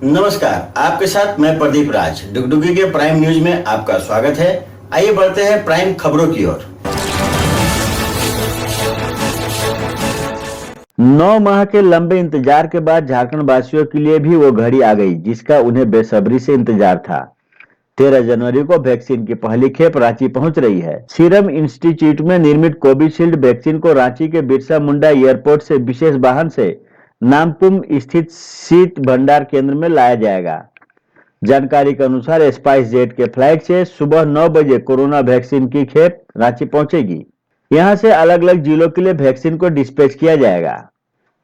नमस्कार, आपके साथ मैं प्रदीप राज। डुगडुगी के प्राइम न्यूज में आपका स्वागत है। आइए बढ़ते हैं प्राइम खबरों की ओर। 9 माह के लंबे इंतजार के बाद झारखंड वासियों के लिए भी वो घड़ी आ गई जिसका उन्हें बेसब्री से इंतजार था। 13 जनवरी को वैक्सीन की पहली खेप रांची पहुंच रही है। सीरम इंस्टीट्यूट में निर्मित कोविशील्ड वैक्सीन को रांची के बिरसा मुंडा एयरपोर्ट से विशेष वाहन से नामकुम स्थित शीत भंडार केंद्र में लाया जाएगा। जानकारी के अनुसार स्पाइस जेट के फ्लाइट से सुबह 9 बजे कोरोना वैक्सीन की खेप रांची पहुंचेगी। यहां से अलग अलग जिलों के लिए वैक्सीन को डिस्पैच किया जाएगा।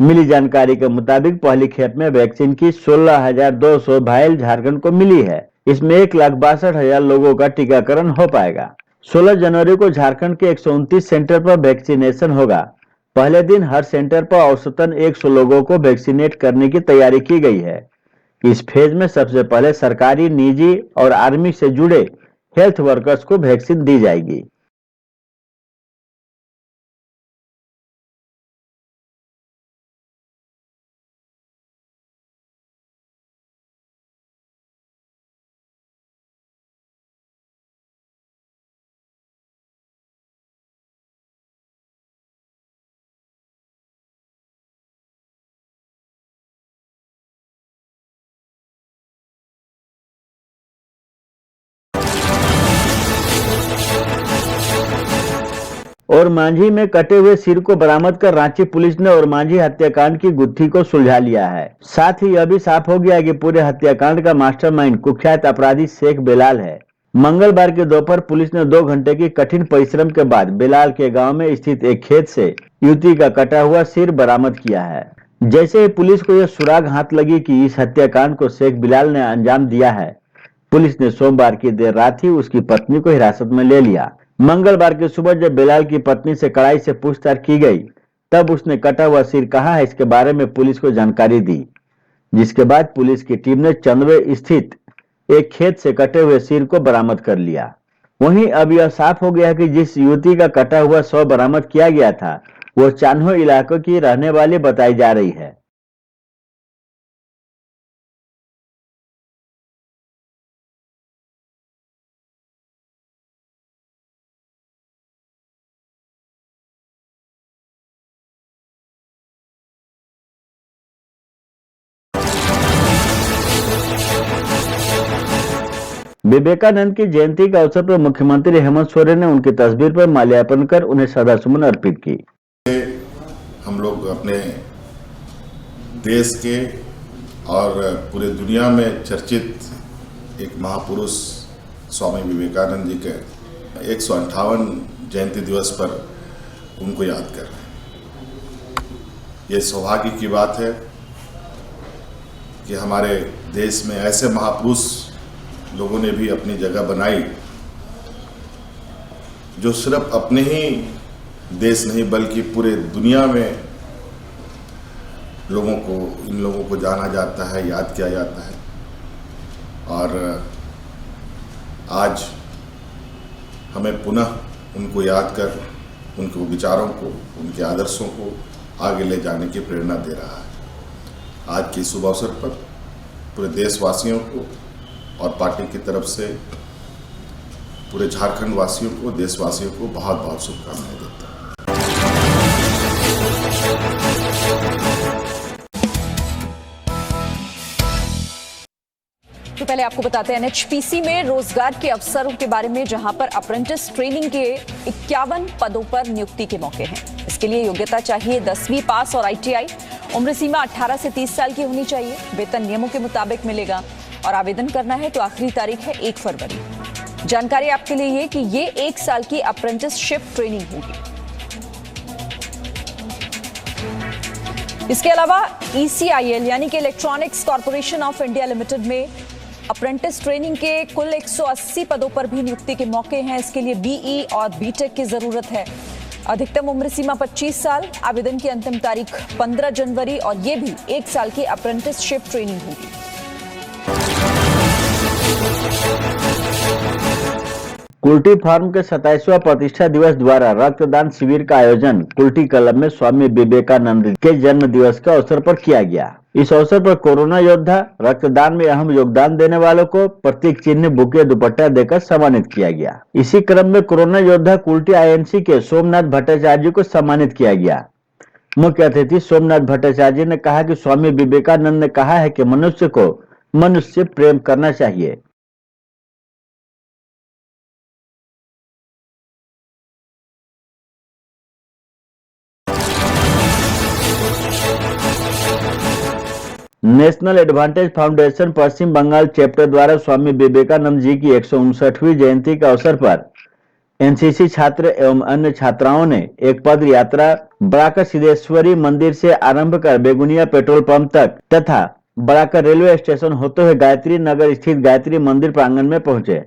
मिली जानकारी के मुताबिक पहली खेप में वैक्सीन की 16,200 वायल झारखंड को मिली है। इसमें 1,62,000 लोगों का टीकाकरण हो पाएगा। 16 जनवरी को झारखंड के 129 सेंटर पर वैक्सीनेशन होगा। पहले दिन हर सेंटर पर औसतन 100 लोगों को वैक्सीनेट करने की तैयारी की गई है। इस फेज में सबसे पहले सरकारी, निजी और आर्मी से जुड़े हेल्थ वर्कर्स को वैक्सीन दी जाएगी। और मांझी में कटे हुए सिर को बरामद कर रांची पुलिस ने और मांझी हत्याकांड की गुत्थी को सुलझा लिया है। साथ ही यह भी साफ हो गया कि पूरे हत्याकांड का मास्टरमाइंड कुख्यात अपराधी शेख बेलाल है। मंगलवार के दोपहर पुलिस ने 2 घंटे की कठिन परिश्रम के बाद बेलाल के गांव में स्थित एक खेत से युवती का कटा हुआ सिर बरामद किया है। जैसे ही पुलिस को यह सुराग हाथ लगी कि इस हत्याकांड को शेख बेलाल ने अंजाम दिया है, पुलिस ने सोमवार की देर रात ही उसकी पत्नी को हिरासत में ले लिया। मंगलवार की सुबह जब बेलाल की पत्नी से कड़ाई से पूछताछ की गई, तब उसने कटा हुआ सिर कहाँ है इसके बारे में पुलिस को जानकारी दी, जिसके बाद पुलिस की टीम ने चंदवे स्थित एक खेत से कटे हुए सिर को बरामद कर लिया। वहीं अब यह साफ हो गया कि जिस युवती का कटा हुआ शव बरामद किया गया था, वो चान्हो इलाके की रहने वाली बताई जा रही है। विवेकानंद की जयंती के अवसर पर मुख्यमंत्री हेमंत सोरेन ने उनकी तस्वीर पर माल्यार्पण कर उन्हें श्रद्धासुमन अर्पित की। हम लोग अपने देश के और पूरे दुनिया में चर्चित एक महापुरुष स्वामी विवेकानंद जी के 158 जयंती दिवस पर उनको याद कर रहे हैं। ये सौभाग्य की बात है कि हमारे देश में ऐसे महापुरुष लोगों ने भी अपनी जगह बनाई, जो सिर्फ अपने ही देश नहीं बल्कि पूरे दुनिया में इन लोगों को जाना जाता है, याद किया जाता है। और आज हमें पुनः उनको याद कर उनके विचारों को, उनके आदर्शों को आगे ले जाने की प्रेरणा दे रहा है। आज के शुभ अवसर पर पूरे देशवासियों को और पार्टी की तरफ से पूरे झारखंड वासियों को, देशवासियों को बहुत बहुत शुभकामनाएं देता हूं। तो पहले आपको बताते हैं एनएचपीसी में रोजगार के अवसरों के बारे में, जहां पर अप्रेंटिस ट्रेनिंग के 51 पदों पर नियुक्ति के मौके हैं। इसके लिए योग्यता चाहिए 10वीं पास और आईटीआई। उम्र सीमा 18 से 30 साल की होनी चाहिए। वेतन नियमों के मुताबिक मिलेगा और आवेदन करना है तो आखिरी तारीख है 1 फरवरी। जानकारी आपके लिए ये कि ये 1 साल की अप्रेंटिसशिप ट्रेनिंग होगी। इसके अलावा ECIL यानी कि electronics corporation of India limited में अप्रेंटिस ट्रेनिंग के कुल 180 पदों पर भी नियुक्ति के मौके हैं। इसके लिए BE और BTech की जरूरत है। अधिकतम उम्र सीमा 25 साल। आवेदन की अंतिम तारीख 15 जनवरी और ये भी 1 साल की अप्रेंटिसशिप ट्रेनिंग होगी। कुल्टी फार्म के 27वां प्रतिष्ठा दिवस द्वारा रक्तदान शिविर का आयोजन कुल्टी क्लब में स्वामी विवेकानंद के जन्म दिवस के अवसर पर किया गया। इस अवसर पर कोरोना योद्धा, रक्तदान में अहम योगदान देने वालों को प्रतीक चिन्ह, बुके, दुपट्टा देकर सम्मानित किया गया। इसी क्रम में कोरोना योद्धा कुल्टी आईएनसी के सोमनाथ भट्टाचार्य को सम्मानित किया गया। मुख्य अतिथि सोमनाथ भट्टाचार्य ने कहा कि स्वामी विवेकानंद ने कहा है कि मनुष्य को मनुष्य प्रेम करना चाहिए। नेशनल एडवांटेज फाउंडेशन पश्चिम बंगाल चैप्टर द्वारा स्वामी विवेकानंद जी की 159वीं जयंती के अवसर पर एनसीसी छात्र एवं अन्य छात्राओं ने एक पद यात्रा बड़ाकर सिद्धेश्वरी मंदिर से आरंभ कर बेगुनिया पेट्रोल पंप तक तथा बड़ाकर रेलवे स्टेशन होते हुए गायत्री नगर स्थित गायत्री मंदिर प्रांगण में पहुंचे।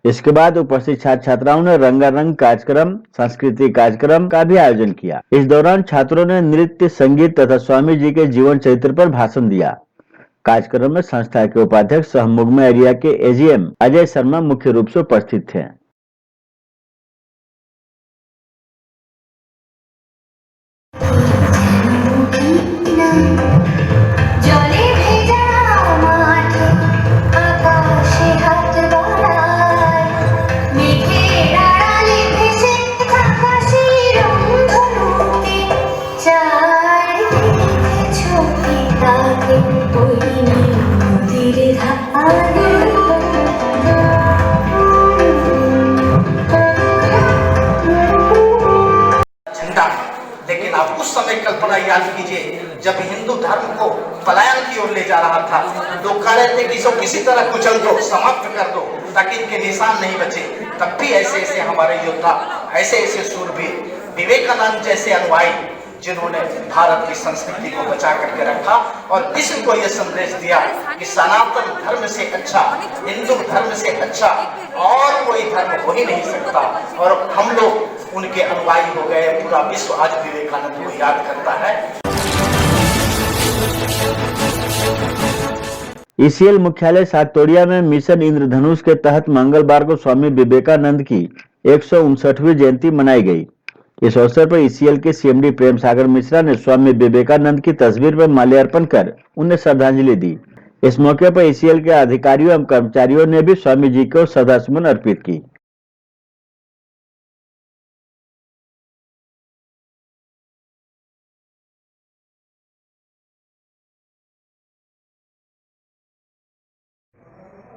इसके बाद उपस्थित छात्र छात्राओं ने रंगारंग कार्यक्रम, सांस्कृतिक कार्यक्रम का भी आयोजन किया। इस दौरान छात्रों ने नृत्य, संगीत तथा स्वामी जी के जीवन चरित्र पर भाषण दिया। कार्यक्रम में संस्था के उपाध्यक्ष सह मुगमा एरिया के एजीएम अजय शर्मा मुख्य रूप से उपस्थित थे। लेकिन आप उस समय कल्पना याद कीजिए जब हिंदू धर्म को पलायन की ओर ले जा रहा था। लोग कह रहे थे कि इसको किसी तरह कुचल दो, समाप्त कर दो ताकि इनके निशान नहीं बचे। तब भी ऐसे ऐसे हमारे योद्धा, ऐसे ऐसे सूरवीर, विवेकानंद जैसे अनुयायी जिन्होंने भारत की संस्कृति को बचा करके रखा और विश्व को यह संदेश दिया कि सनातन धर्म से अच्छा, हिंदू धर्म से अच्छा और कोई धर्म हो ही नहीं सकता। और हम लोग उनके अनुयायी हो गए। पूरा विश्व आज विवेकानंद को याद करता है। ईसीएल मुख्यालय सातोड़िया में मिशन इंद्रधनुष के तहत मंगलवार को स्वामी विवेकानंद की 159वीं जयंती मनाई गई। इस अवसर पर ईसीएल के सीएमडी प्रेम सागर मिश्रा ने स्वामी विवेकानंद की तस्वीर पर माल्यार्पण कर उन्हें श्रद्धांजलि दी। इस मौके पर ईसीएल के अधिकारियों एवं कर्मचारियों ने भी स्वामी जी को श्रद्धासुमन अर्पित की।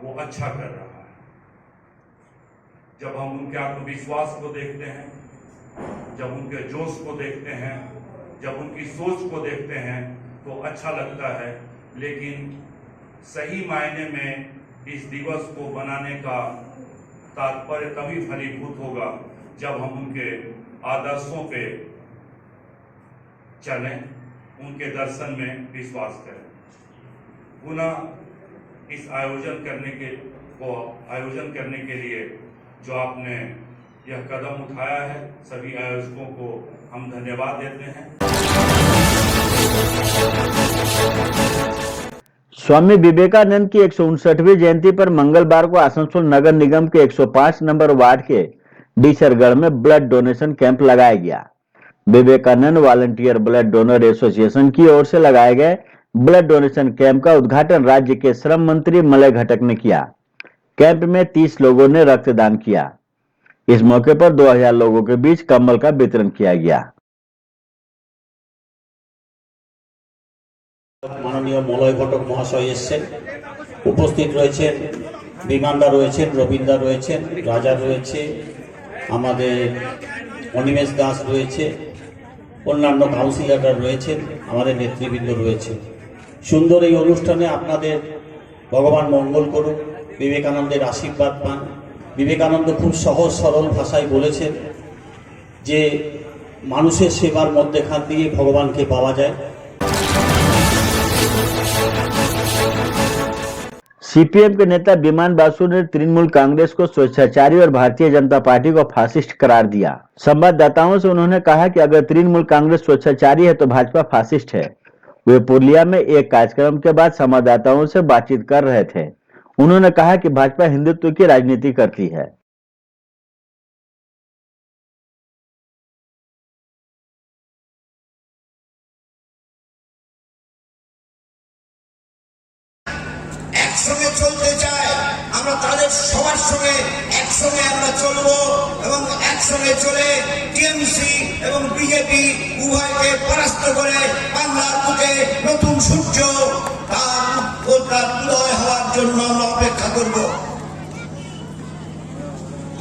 वो अच्छा कर रहा है। जब हम उनके आत्मविश्वास को देखते हैं, जब उनके जोश को देखते हैं, जब उनकी सोच को देखते हैं तो अच्छा लगता है। लेकिन सही मायने में इस दिवस को बनाने का तात्पर्य तभी फलीभूत होगा जब हम उनके आदर्शों पे चलें, उनके दर्शन में विश्वास करें। पुनः इस आयोजन करने के लिए जो आपने यह कदम उठाया है, सभी आयोजकों को हम धन्यवाद देते हैं। स्वामी विवेकानंद की 159वीं जयंती पर मंगलवार को आसनसोल नगर निगम के 105 नंबर वार्ड के डीसरगढ़ में ब्लड डोनेशन कैंप लगाया गया। Vivekananda volunteer blood donor association की ओर से लगाए गए ब्लड डोनेशन कैंप का उद्घाटन राज्य के श्रम मंत्री मलय घटक ने किया। कैंप में 30 लोगों ने रक्तदान किया। इस मौके पर 2000 लोगों के बीच कंबल का वितरण किया गया। माननीय मलय घटक महाशय एसेन उपस्थित रয়েছেন, বিমানদা রয়েছেন, রবীন্দ্র রয়েছেন, রাজা রয়েছে, আমাদের অনিমেষ দাস রয়েছে, অন্যান্য কাউন্সিলররা রয়েছেন, আমাদের নেতৃবৃন্দ রয়েছে। সুন্দর এই অনুষ্ঠানে আপনাদের ভগবান মঙ্গল করুক, বিবেকানন্দের আশীর্বাদ পান। বিবেকানন্দ খুব সহজ সরল ভাষায় বলেছেন যে মানুষের সেবার মধ্যেখান দিয়ে ভগবানকে পাওয়া যায়। सीपीएम के नेता विमान बासु ने तृणमूल कांग्रेस को स्वेच्छाचारी और भारतीय जनता पार्टी को फासिस्ट करार दिया। संवाददाताओं से उन्होंने कहा कि अगर तृणमूल कांग्रेस स्वेच्छाचारी है तो भाजपा फासिस्ट है। वे पूर्णिया में एक कार्यक्रम के बाद संवाददाताओं से बातचीत कर रहे थे। उन्होंने कहा कि भाजपा हिंदुत्व की राजनीति करती है। একসঙ্গে চলতে চায়, আমরা তাদের সবার সঙ্গে একসঙ্গে আমরা চলবো এবং একসঙ্গে চলে টিএমসি এবং বিজেপি উভয়কে পরাস্ত করে বাংলার বুকে নতুন সূর্য তার উদয় হওয়ার জন্য আমরা অপেক্ষা করব।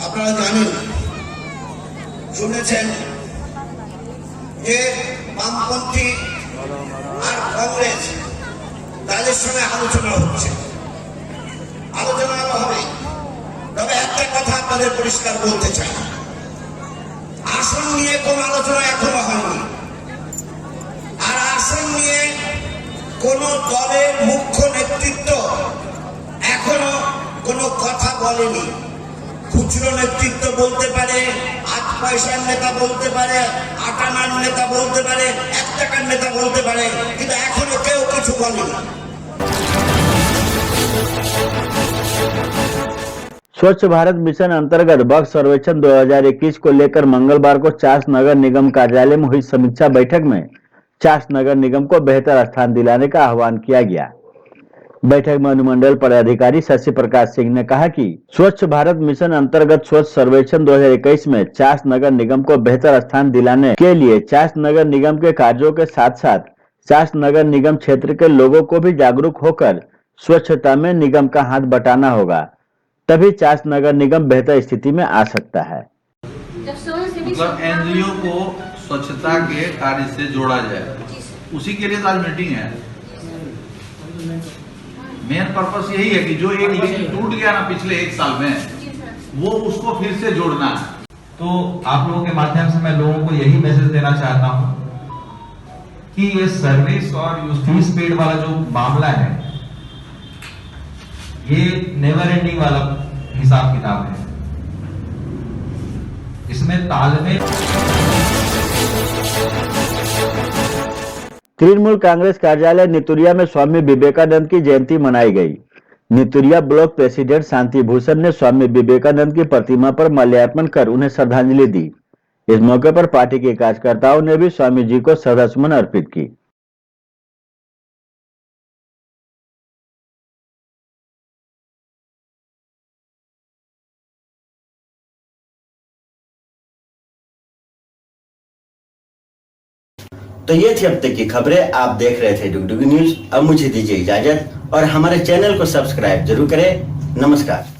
আপনারা জানেন, শুনেছেন যে বামপন্থী আর কংগ্রেস তাদের সঙ্গে আলোচনা হচ্ছে, আলোচনা হবে। তবে একটা কথা আপনাদের পরিষ্কার বলতে চাই, আসন নিয়ে কোন আলোচনা এখনো হয়নি, আর আসন নিয়ে কোন দলের মুখ্য নেতৃত্ব এখনো কোনো কথা বলেনি। খুচরো নেতৃত্ব বলতে পারে, 8 পয়সার নেতা বলতে পারে, 8 আনার নেতা বলতে পারে, 1 টাকার নেতা বলতে পারে, কিন্তু এখনো কেউ কিছু বলেনি। स्वच्छ भारत मिशन अंतर्गत बग सर्वेक्षण 2021 को लेकर मंगलवार को चास नगर निगम कार्यालय में हुई समीक्षा बैठक में चास नगर निगम को बेहतर स्थान दिलाने का आह्वान किया गया। बैठक में अनुमंडल पदाधिकारी शशि प्रकाश सिंह ने कहा कि स्वच्छ भारत मिशन अंतर्गत स्वच्छ सर्वेक्षण 2021 में चास नगर निगम को बेहतर स्थान दिलाने के लिए चास नगर निगम के कार्यों के साथ साथ चास नगर निगम क्षेत्र के लोगों को भी जागरूक होकर स्वच्छता में निगम का हाथ बटाना होगा, तभी चास नगर निगम बेहतर स्थिति में आ सकता है। मतलब एनजीओ को स्वच्छता के कार्य से जोड़ा जाए, उसी के लिए आज मीटिंग है। मेन पर्पस यही है कि जो एक लिंक टूट गया ना पिछले 1 साल में, वो उसको फिर से जोड़ना है। तो आप लोगों के माध्यम से मैं लोगों को यही मैसेज देना चाहता हूं कि ये सर्विस और फीस पेड वाला जो मामला है, ये नेवर एंडिंग वाला हिसाब किताब है। इसमें तालमेल। तृणमूल कांग्रेस कार्यालय नितुरिया में स्वामी विवेकानंद की जयंती मनाई गई। नितुरिया ब्लॉक प्रेसिडेंट शांति भूषण ने स्वामी विवेकानंद की प्रतिमा पर माल्यार्पण कर उन्हें श्रद्धांजलि दी। इस मौके पर पार्टी के कार्यकर्ताओं ने भी स्वामी जी को श्रद्धासुमन अर्पित की। तो ये थी अब तक की खबरें। आप देख रहे थे डुगडुगी न्यूज। अब मुझे दीजिए इजाजत और हमारे चैनल को सब्सक्राइब जरूर करें। नमस्कार।